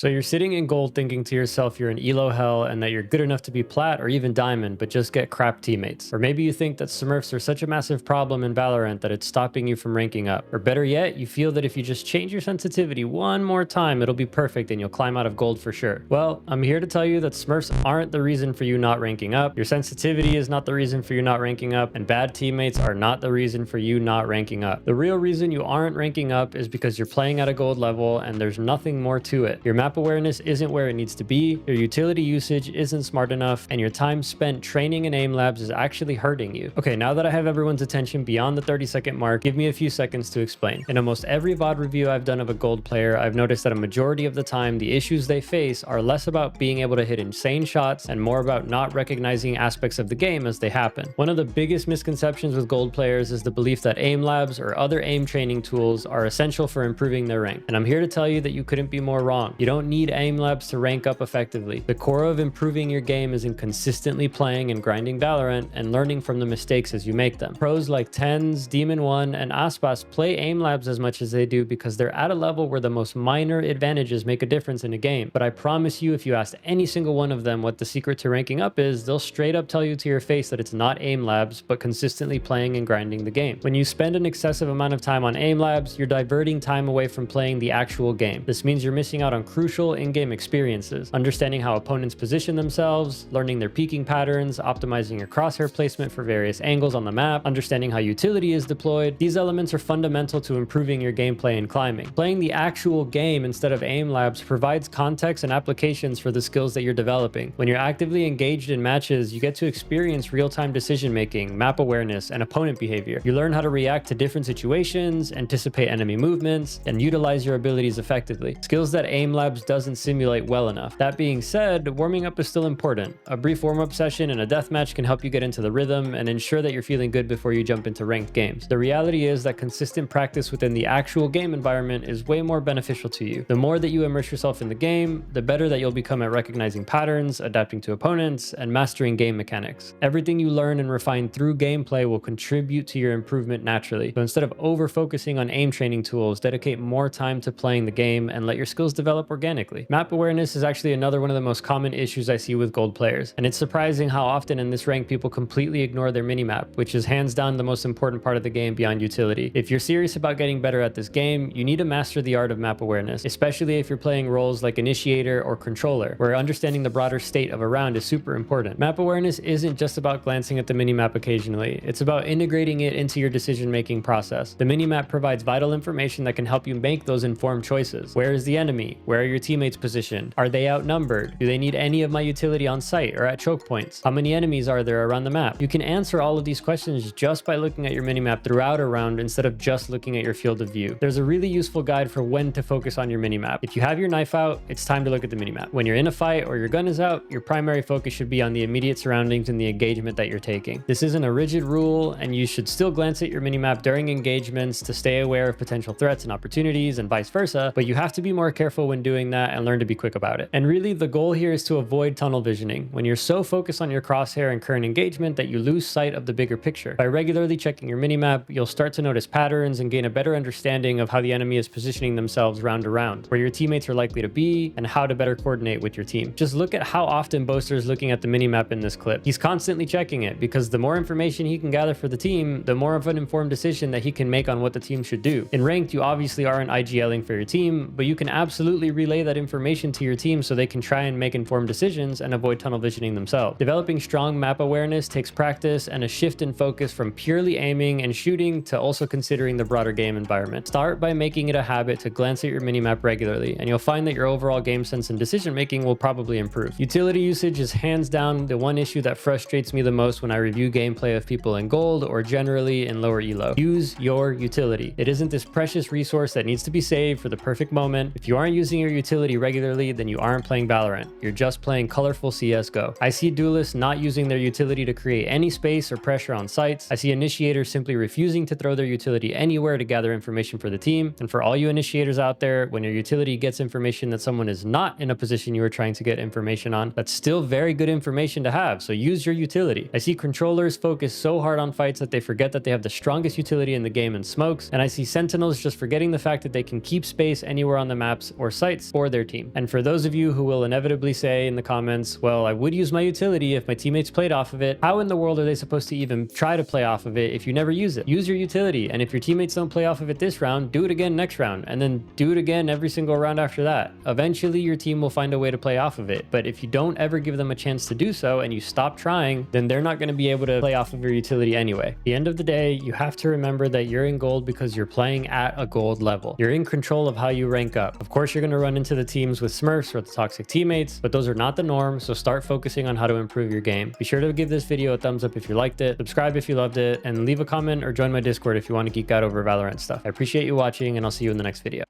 So you're sitting in gold thinking to yourself you're in elo hell and that you're good enough to be plat or even diamond, but just get crap teammates. Or maybe you think that smurfs are such a massive problem in Valorant that it's stopping you from ranking up. Or better yet, you feel that if you just change your sensitivity one more time, it'll be perfect and you'll climb out of gold for sure. Well, I'm here to tell you that smurfs aren't the reason for you not ranking up. Your sensitivity is not the reason for you not ranking up, and bad teammates are not the reason for you not ranking up. The real reason you aren't ranking up is because you're playing at a gold level and there's nothing more to it. Your map awareness isn't where it needs to be, your utility usage isn't smart enough, and your time spent training in aim labs is actually hurting you. Okay, now that I have everyone's attention beyond the 30-second mark, give me a few seconds to explain. In almost every VOD review I've done of a gold player, I've noticed that a majority of the time the issues they face are less about being able to hit insane shots and more about not recognizing aspects of the game as they happen. One of the biggest misconceptions with gold players is the belief that aim labs or other aim training tools are essential for improving their rank. And I'm here to tell you that you couldn't be more wrong. You don't need aim labs to rank up effectively. The core of improving your game is in consistently playing and grinding Valorant and learning from the mistakes as you make them. Pros like Tens, Demon 1, and Aspas play aim labs as much as they do because they're at a level where the most minor advantages make a difference in a game. But I promise you, if you asked any single one of them what the secret to ranking up is, they'll straight up tell you to your face that it's not aim labs, but consistently playing and grinding the game. When you spend an excessive amount of time on aim labs, you're diverting time away from playing the actual game. This means you're missing out on crucial in-game experiences, understanding how opponents position themselves, learning their peeking patterns, optimizing your crosshair placement for various angles on the map, understanding how utility is deployed. These elements are fundamental to improving your gameplay and climbing. Playing the actual game instead of aim labs provides context and applications for the skills that you're developing. When you're actively engaged in matches, you get to experience real-time decision making, map awareness, and opponent behavior. You learn how to react to different situations, anticipate enemy movements, and utilize your abilities effectively. Skills that aim labs doesn't simulate well enough. That being said, warming up is still important. A brief warm-up session and a deathmatch can help you get into the rhythm and ensure that you're feeling good before you jump into ranked games. The reality is that consistent practice within the actual game environment is way more beneficial to you. The more that you immerse yourself in the game, the better that you'll become at recognizing patterns, adapting to opponents, and mastering game mechanics. Everything you learn and refine through gameplay will contribute to your improvement naturally. So instead of over-focusing on aim training tools, dedicate more time to playing the game and let your skills develop organically. Map awareness is actually another one of the most common issues I see with gold players, and it's surprising how often in this rank people completely ignore their minimap, which is hands down the most important part of the game beyond utility. If you're serious about getting better at this game, you need to master the art of map awareness, especially if you're playing roles like initiator or controller, where understanding the broader state of a round is super important. Map awareness isn't just about glancing at the minimap occasionally, it's about integrating it into your decision-making process. The minimap provides vital information that can help you make those informed choices. Where is the enemy? Where are your teammates positioned? Are they outnumbered? Do they need any of my utility on site or at choke points? How many enemies are there around the map? You can answer all of these questions just by looking at your minimap throughout a round instead of just looking at your field of view. There's a really useful guide for when to focus on your minimap. If you have your knife out, it's time to look at the minimap. When you're in a fight or your gun is out, your primary focus should be on the immediate surroundings and the engagement that you're taking. This isn't a rigid rule, and you should still glance at your minimap during engagements to stay aware of potential threats and opportunities and vice versa, but you have to be more careful when doing that and learn to be quick about it. And really, the goal here is to avoid tunnel visioning, when you're so focused on your crosshair and current engagement that you lose sight of the bigger picture. By regularly checking your minimap, you'll start to notice patterns and gain a better understanding of how the enemy is positioning themselves round to round, where your teammates are likely to be, and how to better coordinate with your team. Just look at how often Boaster is looking at the minimap in this clip. He's constantly checking it, because the more information he can gather for the team, the more of an informed decision that he can make on what the team should do. In ranked, you obviously aren't IGLing for your team, but you can absolutely relay that information to your team so they can try and make informed decisions and avoid tunnel visioning themselves. Developing strong map awareness takes practice and a shift in focus from purely aiming and shooting to also considering the broader game environment. Start by making it a habit to glance at your minimap regularly, and you'll find that your overall game sense and decision making will probably improve. Utility usage is hands down the one issue that frustrates me the most when I review gameplay of people in gold or generally in lower elo. Use your utility. It isn't this precious resource that needs to be saved for the perfect moment. If you aren't using your utility regularly, then you aren't playing Valorant. You're just playing colorful CSGO. I see duelists not using their utility to create any space or pressure on sites. I see initiators simply refusing to throw their utility anywhere to gather information for the team. And for all you initiators out there, when your utility gets information that someone is not in a position you are trying to get information on, that's still very good information to have, so use your utility. I see controllers focus so hard on fights that they forget that they have the strongest utility in the game in smokes, and I see sentinels just forgetting the fact that they can keep space anywhere on the maps or sites teammates or their team. And for those of you who will inevitably say in the comments, well, I would use my utility if my teammates played off of it, how in the world are they supposed to even try to play off of it if you never use it? Use your utility, and if your teammates don't play off of it this round, do it again next round, and then do it again every single round after that. Eventually your team will find a way to play off of it, but if you don't ever give them a chance to do so and you stop trying, then they're not going to be able to play off of your utility anyway. At the end of the day, you have to remember that you're in gold because you're playing at a gold level. You're in control of how you rank up. Of course, you're going to run into the teams with smurfs or the toxic teammates, but those are not the norm, so start focusing on how to improve your game. Be sure to give this video a thumbs up if you liked it, subscribe if you loved it, and leave a comment or join my Discord if you want to geek out over Valorant stuff. I appreciate you watching, and I'll see you in the next video.